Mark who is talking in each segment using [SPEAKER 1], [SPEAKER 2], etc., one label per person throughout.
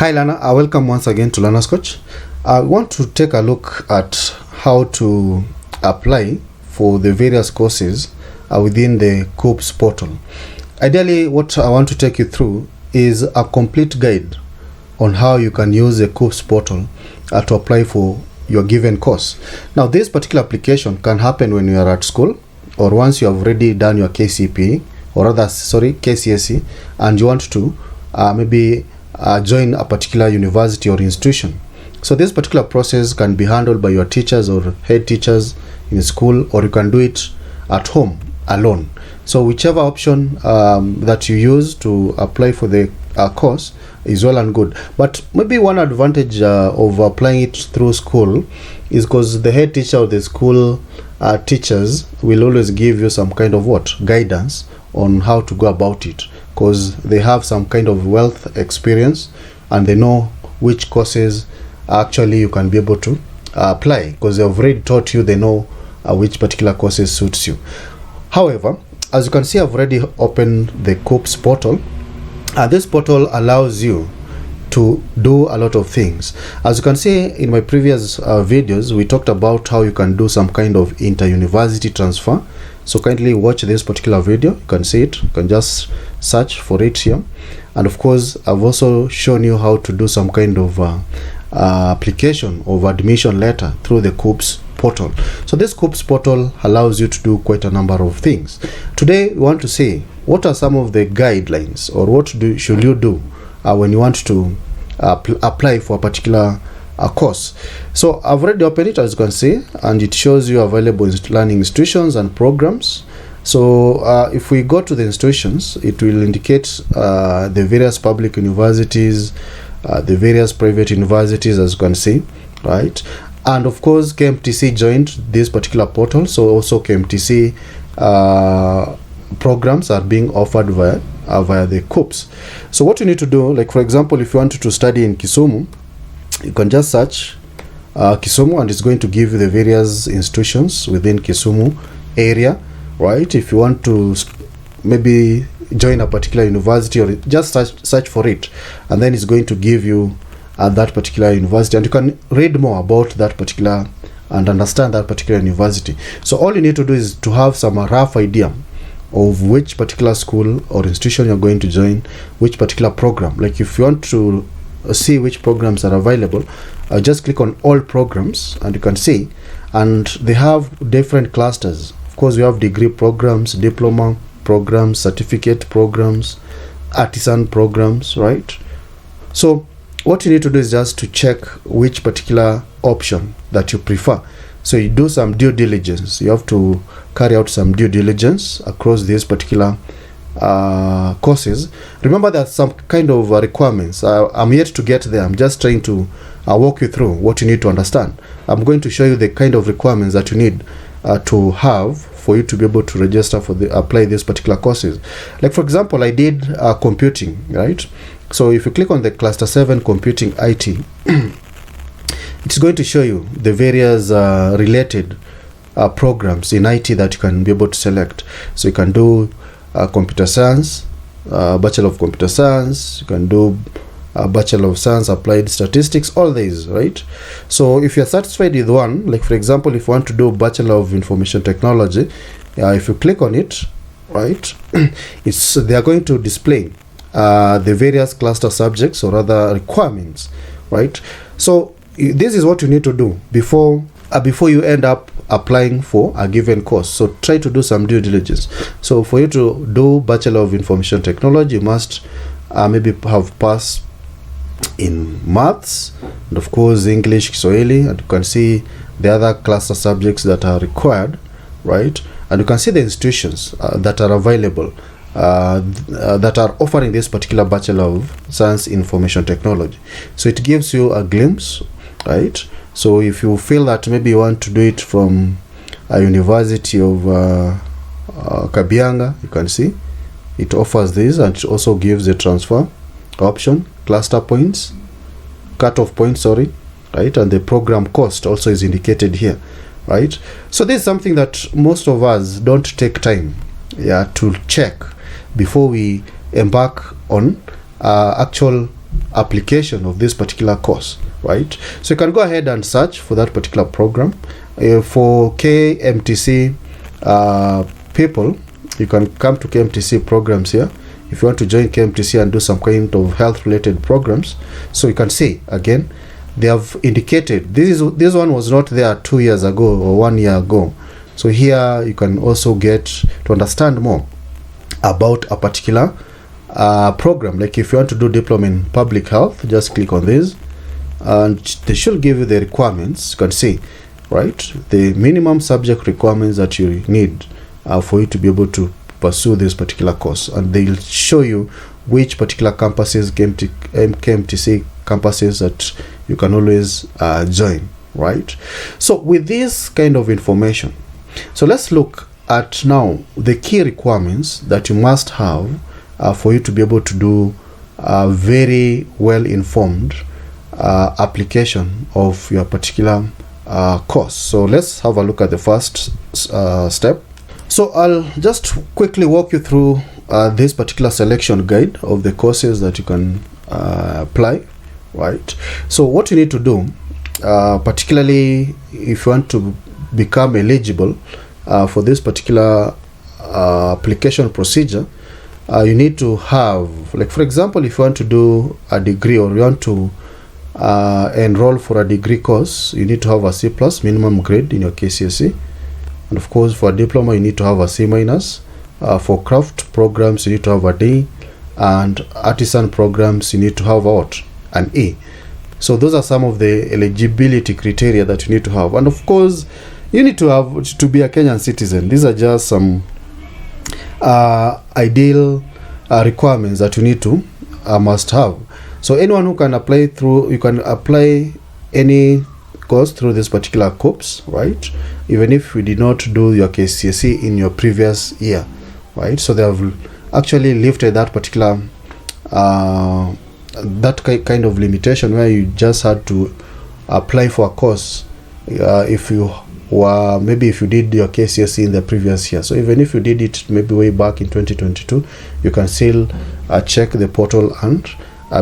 [SPEAKER 1] Hi Lana, welcome once again to Lana's Coach. I want to take a look at how to apply for the various courses within the KUCCPS portal. Ideally, what I want to take you through is a complete guide on how you can use the KUCCPS portal to apply for your given course. Now, this particular application can happen when you are at school or once you have already done your KCPE KCSE, and you want to maybe join a particular university or institution. So this particular process can be handled by your teachers or head teachers in school, or you can do it at home alone. So whichever option that you use to apply for the course is well and good. But maybe one advantage of applying it through school is because the head teacher or the school teachers will always give you some kind of guidance on how to go about it, because they have some kind of wealth experience and they know which courses actually you can be able to apply, because they've already taught you, they know which particular courses suits you. However, as you can see, I've already opened the KUCCPS portal. This portal allows you to do a lot of things. As you can see in my previous videos, we talked about how you can do some kind of inter-university transfer. So kindly watch this particular video. You can see it. You can just search for it here. And of course, I've also shown you how to do some kind of application of admission letter through the KUCCPS portal. So this KUCCPS portal allows you to do quite a number of things. Today, we want to see what are some of the guidelines, or what should you do when you want to apply for a particular course. So I've already opened it, as you can see, and it shows you available learning institutions and programs. So if we go to the institutions, it will indicate the various public universities, the various private universities, as you can see, right? And of course, KMTC joined this particular portal, so also KMTC programs are being offered via the KUCCPS. So what you need to do, like for example, if you wanted to study in Kisumu, you can just search Kisumu, and it's going to give you the various institutions within Kisumu area, right? If you want to maybe join a particular university, or just search for it, and then it's going to give you that particular university, and you can read more about that particular and understand that particular university. So all you need to do is to have some rough idea of which particular school or institution you're going to join, which particular program. Like if you want to see which programs are available, just click on all programs, and you can see, and they have different clusters. Of course, you have degree programs, diploma programs, certificate programs, artisan programs, right? So what you need to do is just to check which particular option that you prefer. So you do some due diligence. You have to carry out some due diligence across these particular courses. Remember, that some kind of requirements. I'm yet to get there. I'm just trying to walk you through what you need to understand. I'm going to show you the kind of requirements that you need to have for you to be able to register for apply these particular courses. Like for example, I did computing, right? So if you click on the cluster 7 computing IT, it's going to show you the various related programs in IT that you can be able to select. So you can do computer science, Bachelor of Computer Science, you can do Bachelor of Science Applied Statistics, all these, right? So if you're satisfied with one, like for example, if you want to do Bachelor of Information Technology, if you click on it, right, they are going to display the various cluster subjects or other requirements, right? So this is what you need to do before you end up applying for a given course. So try to do some due diligence. So for you to do Bachelor of Information Technology, you must maybe have passed in maths, and of course English, Kiswahili, and you can see the other cluster subjects that are required, right? And you can see the institutions that are available that are offering this particular Bachelor of Science Information Technology. So it gives you a glimpse, right? So if you feel that maybe you want to do it from a University of Kabianga, you can see it offers this, and it also gives a transfer option, cluster points, cutoff points, right? And the program cost also is indicated here, right? So this is something that most of us don't take time to check before we embark on actual application of this particular course, right? So you can go ahead and search for that particular program. For KMTC people, you can come to KMTC programs here. If you want to join KMTC and do some kind of health related programs, so you can see again they have indicated this one was not there 2 years ago or 1 year ago. So here you can also get to understand more about a particular program. Like if you want to do diploma in public health, just click on this and they should give you the requirements. You can see, right, the minimum subject requirements that you need for you to be able to pursue this particular course, and they'll show you which particular campuses, KMTC campuses, that you can always join, right? So with this kind of information, so let's look at now the key requirements that you must have for you to be able to do a very well informed application of your particular course. So let's have a look at the first step. So I'll just quickly walk you through this particular selection guide of the courses that you can apply, right? So what you need to do, particularly if you want to become eligible for this particular application procedure, you need to have, like for example, if you want to do a degree or you want to enroll for a degree course, you need to have a C+ minimum grade in your KCSE. And of course, for a diploma, you need to have a C-. For craft programs, you need to have a D. And artisan programs, you need to have what? An E. So those are some of the eligibility criteria that you need to have. And of course, you need to have to be a Kenyan citizen. These are just some ideal requirements that you need to must have. So anyone who can apply through, you can apply any course through this particular KUCCPS, right? Even if you did not do your KCSE in your previous year, right? So they have actually lifted that particular that kind of limitation where you just had to apply for a course if you were, maybe if you did your KCSE in the previous year. So even if you did it maybe way back in 2022, you can still check the portal and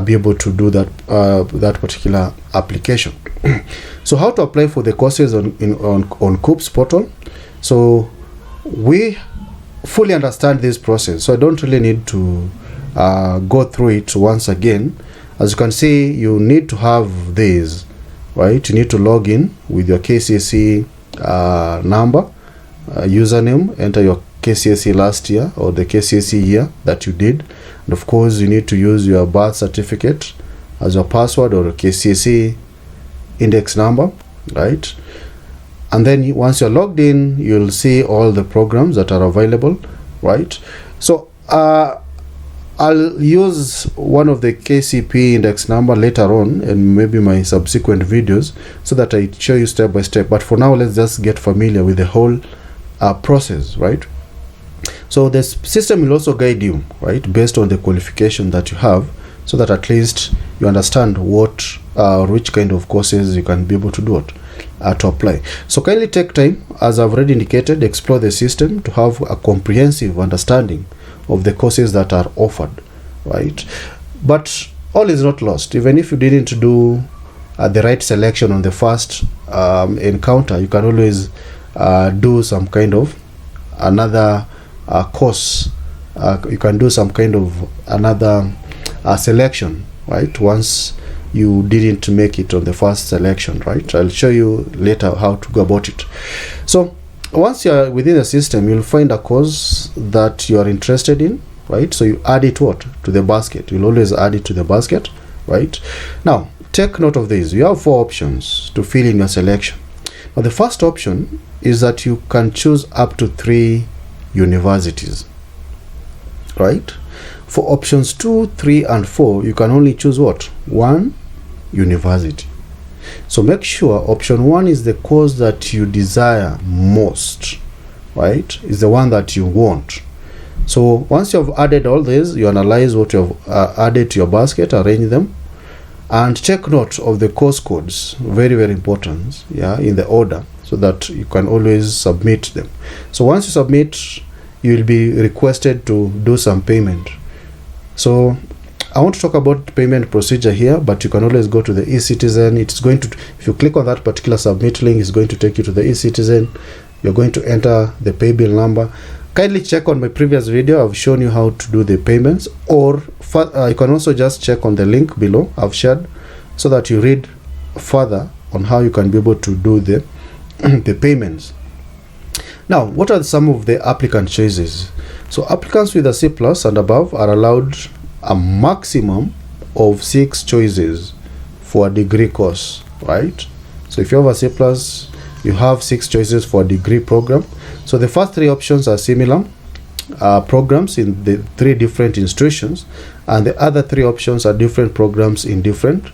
[SPEAKER 1] be able to do that that particular application. So how to apply for the courses on KUCCPS portal? So we fully understand this process, so I don't really need to go through it once again. As you can see, you need to have this, right? You need to log in with your KCSE number, username, enter your KCSE last year or the KCSE year that you did, and of course you need to use your birth certificate as your password or KCSE index number, right? And then once you're logged in, you'll see all the programs that are available, right? So I'll use one of the KCP index number later on and maybe my subsequent videos so that I show you step by step. But for now, let's just get familiar with the whole process, right? So the system will also guide you, right, based on the qualification that you have, so that at least you understand what which kind of courses you can be able to do it to apply. So kindly take time, as I've already indicated, explore the system to have a comprehensive understanding of the courses that are offered, right? But all is not lost. Even if you didn't do the right selection on the first encounter, you can always do some kind of another course. You can do some kind of another selection, right, once you didn't make it on the first selection, right? I'll show you later how to go about it. So once you are within the system, you'll find a course that you are interested in, right? So you add it to the basket. You'll always add it to the basket, right? Now take note of this. You have 4 options to fill in your selection. Now the first option is that you can choose up to 3 universities, right? For options 2, 3, and 4, you can only choose what? 1 university. So make sure option 1 is the course that you desire most, right? Is the one that you want. So once you have added all these, you analyze what you have added to your basket, arrange them, and take note of the course codes. Very, very important, yeah, in the order, so that you can always submit them. So once you submit, you will be requested to do some payment. So I want to talk about payment procedure here, but you can always go to the eCitizen. It's going to, if you click on that particular submit link, it's going to take you to the eCitizen. You're going to enter the pay bill number. Kindly check on my previous video. I've shown you how to do the payments, or you can also just check on the link below I've shared, so that you read further on how you can be able to do the the payments. Now, what are some of the applicant choices? So applicants with a C+ and above are allowed a maximum of 6 choices for a degree course, right? So if you have a C+, you have 6 choices for a degree program. So the first 3 options are similar programs in the 3 different institutions, and the other 3 options are different programs in different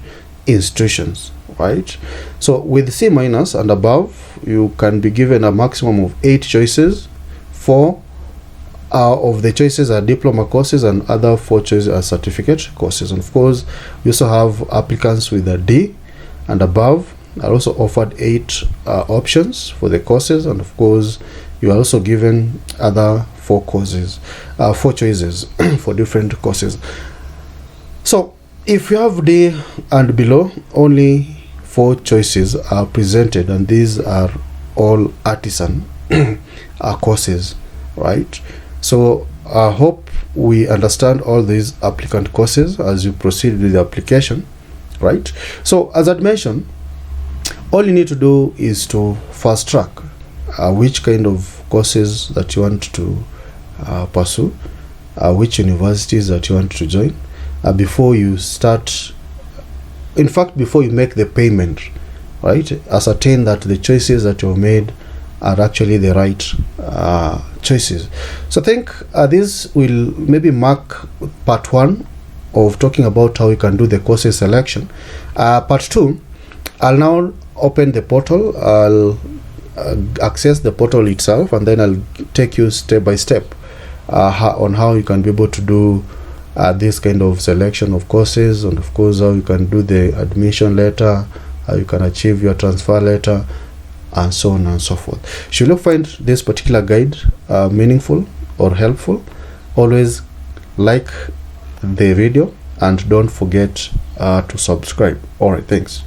[SPEAKER 1] institutions, right? So with C- and above, you can be given a maximum of 8 choices. 4 of the choices are diploma courses, and other 4 choices are certificate courses. And of course, you also have applicants with a D and above are also offered 8 options for the courses, and of course, you are also given other 4 courses, 4 choices for different courses. So if you have D and below, only 4 choices are presented, and these are all artisan courses, right? So I hope we understand all these applicant courses as you proceed with the application, right? So as I mentioned, all you need to do is to fast track which kind of courses that you want to pursue, which universities that you want to join, before you start. In fact, before you make the payment, right, ascertain that the choices that you've made are actually the right choices. So I think this will maybe mark part 1 of talking about how you can do the courses selection. Part 2, I'll now open the portal. I'll access the portal itself, and then I'll take you step by step on how you can be able to do this kind of selection of courses, and of course how you can do the admission letter, how you can achieve your transfer letter, and so on and so forth. Should you find this particular guide meaningful or helpful, always like the video and don't forget to subscribe. All right, thanks.